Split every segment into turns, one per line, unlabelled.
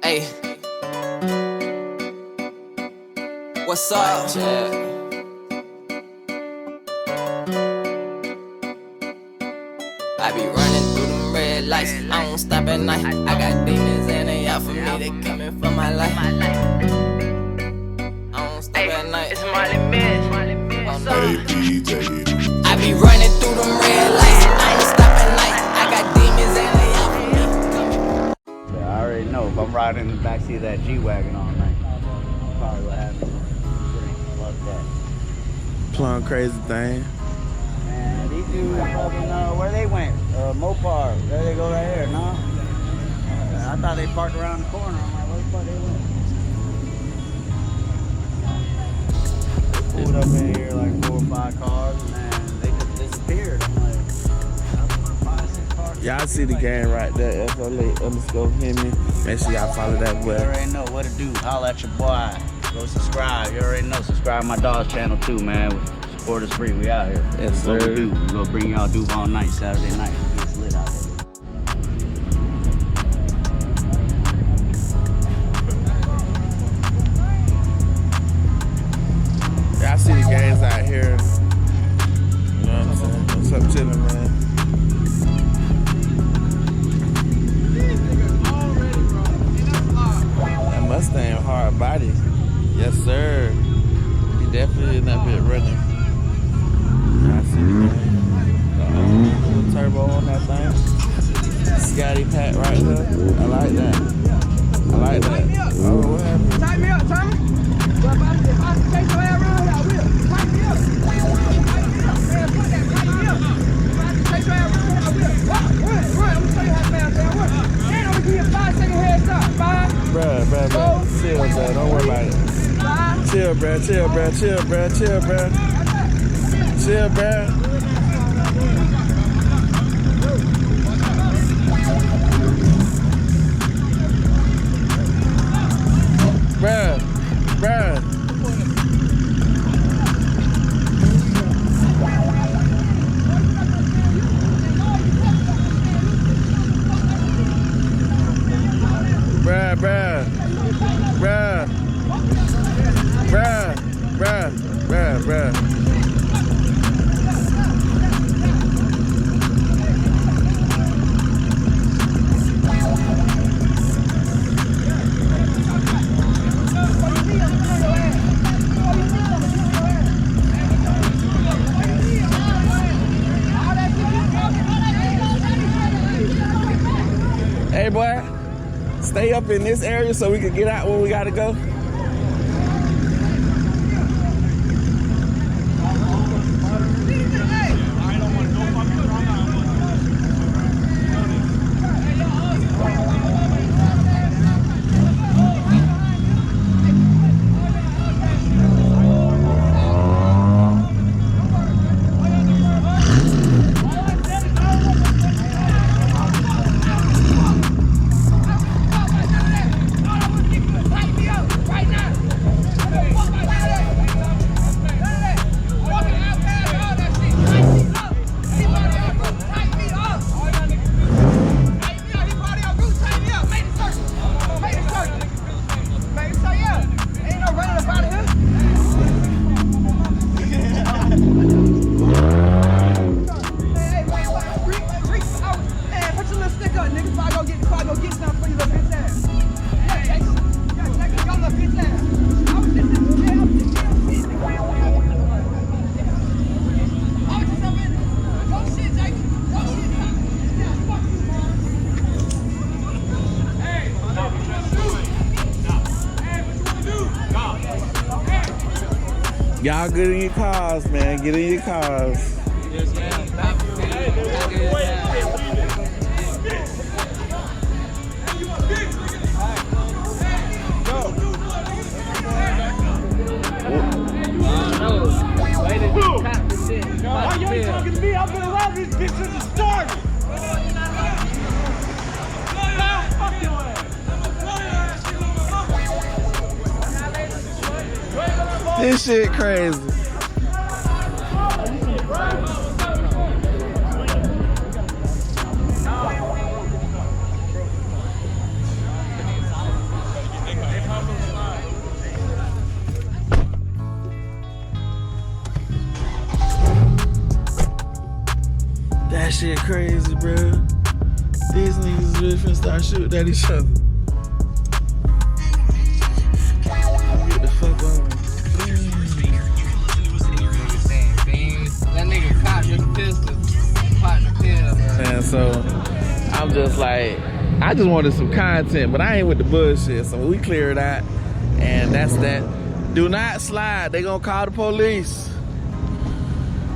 Hey, what's up, Chad? I be running through them red lights, I don't stop at night. I got demons and they out for me, they coming for my life. I don't stop at night. It's Marley Miss. I be running through them red lights, I don't stop at night. I got demons and they out for me.
Yeah, I already know. If I'm riding in the backseat of that G-Wagon all night, probably what happens. Love that.
Plum crazy thing.
Man, these dudes fucking, where they went? MOPAR. There they go right here, no? I thought they parked around the corner. I'm like, where the fuck they went? They pulled up in here like 4 or 5 cars, and then they just disappeared. I'm like,
y'all see the game right there, FLA_Hemi. Make sure y'all follow that boy.
You already know what to do. Holla at your boy. Go subscribe. You already know. Subscribe to my dog's channel too, man. Support us free. We out here.
Yes, sir.
What we do. We gonna bring y'all Duval night, Saturday night. It's lit out there.
Y'all see the games out here. You know what I'm saying? What's up, chillin', man? That Mustang hard body. Yes, sir. He definitely in that bit running. I see the game. Turbo on that thing. Scotty Pat right here. I like that. I like that. Oh, what happened?
Tighten me up, Tommy. If I take your ass around here, I will. Tighten me up. Tighten me up. Man, fuck that. Tighten me up. If I take your ass around here, I will. Run. I'm gonna show you how to fast down. Run. And I'm gonna give you a 5-second heads up. 5.
Bruh. Chill, bruh. Don't worry about it.
5.
Chill, bruh. Chill, bruh. Chill, bruh. Bruh. Hey, boy, stay up in this area so we can get out when we gotta go. Y'all get in your cars, man. Get in your cars.
Yes, ma'am.
Why you ain't talking to me? I've been around this bitch since it started.
This shit crazy. shit crazy, bro. These niggas really finna start shooting at each other. Get the fuck on.
That nigga cocked his pistol. Popped the pill.
And so I'm just like, I just wanted some content, but I ain't with the bullshit. So we clear it out, and that's that. Do not slide. They gonna call the police.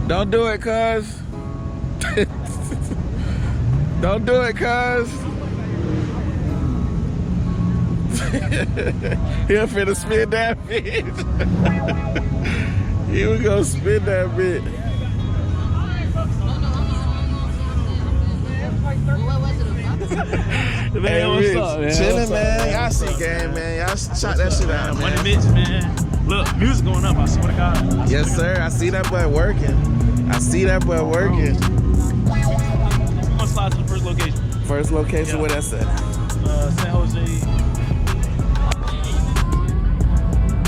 Don't do it, cuz. Don't do it, cuz. He'll finna spin that bitch. Here we go, spin that bitch.
Man, what's up, man?
Chillin', man. Y'all see game, man. Y'all shot that shit out, man.
Money bitch, man. Look, music going up. I swear to God.
Yes, sir. I see that boy working. I see that boy working.
I'm gonna slide to the first location.
First location,
Yeah.
where that's at?
San Jose.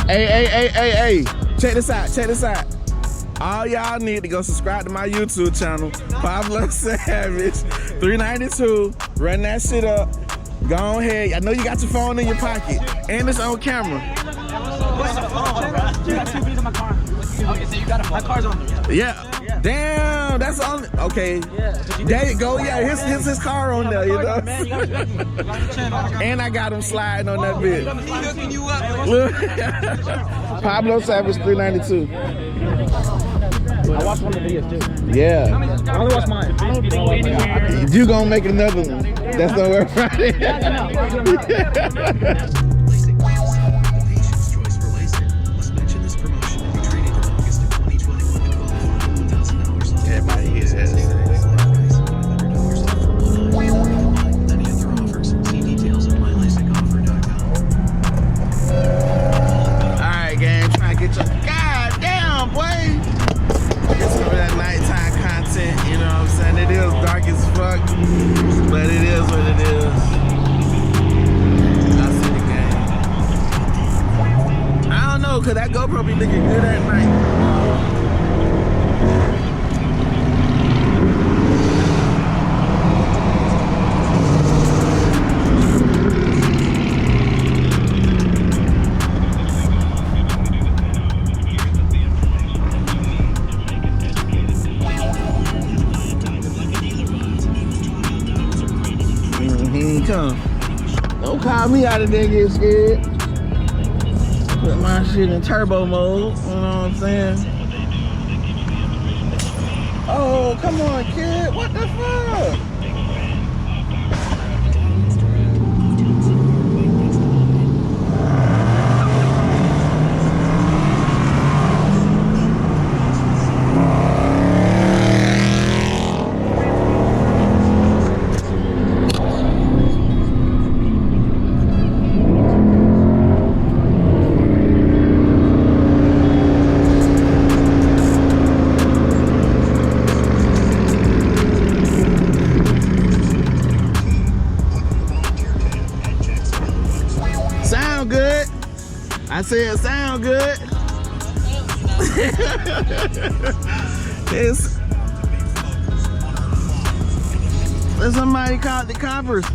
Hey. Check this out. Check this out. All y'all need to go subscribe to my YouTube channel, Pablo Savage 392. Run that shit up. Go ahead. I know you got your phone in your pocket, and it's on camera.
You got 2 beats in my car. Okay, so you got a phone. My car's on there.
Yeah. Damn, that's on. Okay. There you go. Yeah, here's his car on there, you know.
Man, you gotta respect me. You gotta respect me.
And I got him sliding on that bit.
He hooking you up.
Look. Pablo Savage 392.
I watched one of the videos too.
Yeah.
I only watched mine. I don't go anywhere.
You gonna make another one. That's the word Friday. Everybody hears that. Alright, gang, trying to get your goddamn boy. Get some of that nighttime content, you know what I'm saying? It is dark as fuck, but it is what it is. I see the game. I don't know, cause that GoPro be looking good at night. Come. Don't call me out of there and get scared. Put my shit in turbo mode, you know what I'm saying? Oh, come on, kid. What the fuck? I said sound good. There's somebody called the coppers.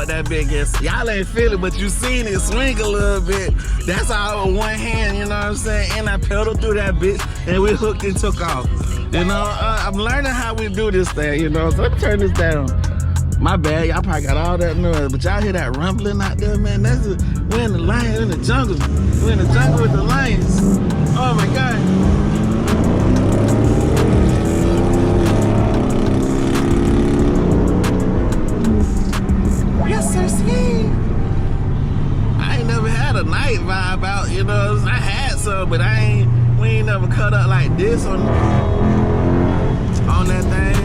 That big ass. Y'all ain't feel it, but you seen it swing a little bit. That's all with one hand, you know what I'm saying? And I pedaled through that bitch and we hooked and took off. You know, I'm learning how we do this thing, you know, so let me turn this down. My bad, y'all probably got all that noise, but y'all hear that rumbling out there, man? That's we're in the lion, in the jungle. We're in the jungle with the lions. Oh my God. but we ain't never cut up like this on that thing.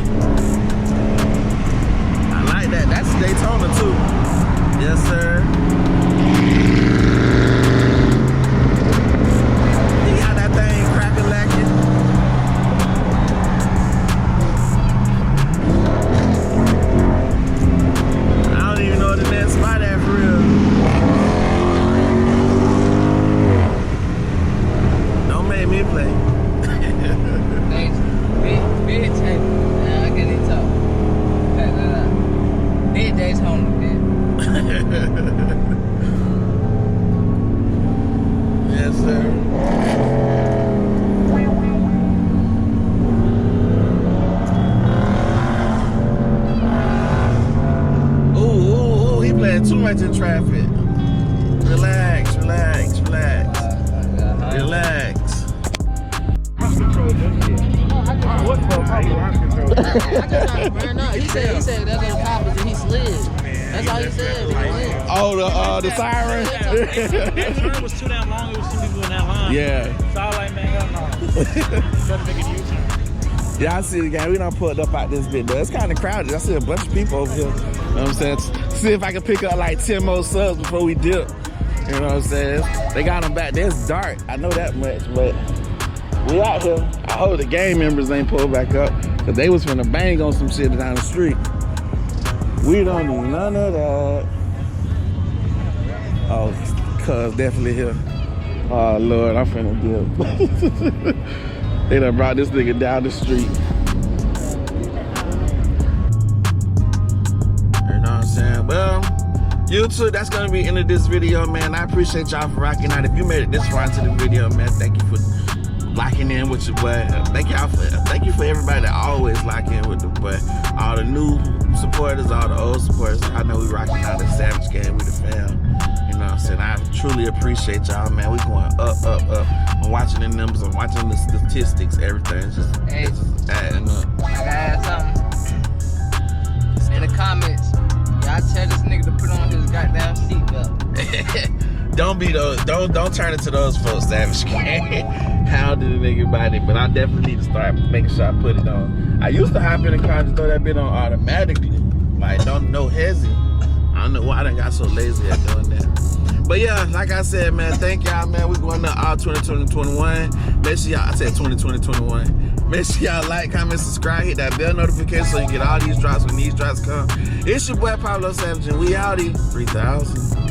I like that. That's Daytona too. Yes, sir. He got that thing crack-a-lacking. I don't even know what the next spot at for real. Don't make me play.
Big tape. Nah, I get it talk. Big Daytona, bitch.
Yes, sir. Ooh, he playing too much in traffic. Relax, relax, relax. Relax.
What for?
I just tried to burn up. He said that's those coppers and he slid. That's all he said.
Oh, the siren?
That turn was too damn long. It was too people in that line.
Yeah.
So I was like, man, hell no. Try to make a U-turn.
Yeah, I see the guy. We done pulled up out this bit, though. It's kind of crowded. I see a bunch of people over here. You know what I'm saying? See if I can pick up like 10 more subs before we dip. You know what I'm saying? They got them back there. It's dark. I know that much, but we out here. I hope the gang members ain't pulled back up, because they was finna bang on some shit down the street. We don't need none of that. Oh, cuz definitely here. Oh, Lord, I'm finna dip. They done brought this nigga down the street. You know what I'm saying? Well, YouTube, that's gonna be the end of this video, man. I appreciate y'all for rocking out. If you made it this far into the video, man, thank you for locking in with your boy. Thank you for everybody that always lock in with the boy. All the new supporters, all the old supporters. I know we rocking out at Savage Game with the fam. You know what I'm saying? I truly appreciate y'all, man. We going up, up, up. I'm watching the numbers, I'm watching the statistics, everything. It's just adding up.
I gotta add something. In the comments, y'all tell this nigga to put on his goddamn seatbelt.
Don't turn it to those folks, Savage Game. How did a nigga buy it? But I definitely need to start making sure I put it on. I used to hop in the car and just throw that bit on automatically. Like, no hezzy. I don't know why I done got so lazy at doing that. But yeah, like I said, man, thank y'all, man. We're going to all 2020-21. Make sure y'all, I said 2020-21. Make sure y'all like, comment, subscribe, hit that bell notification so you get all these drops when these drops come. It's your boy Pablo Savage, and we outie 3000.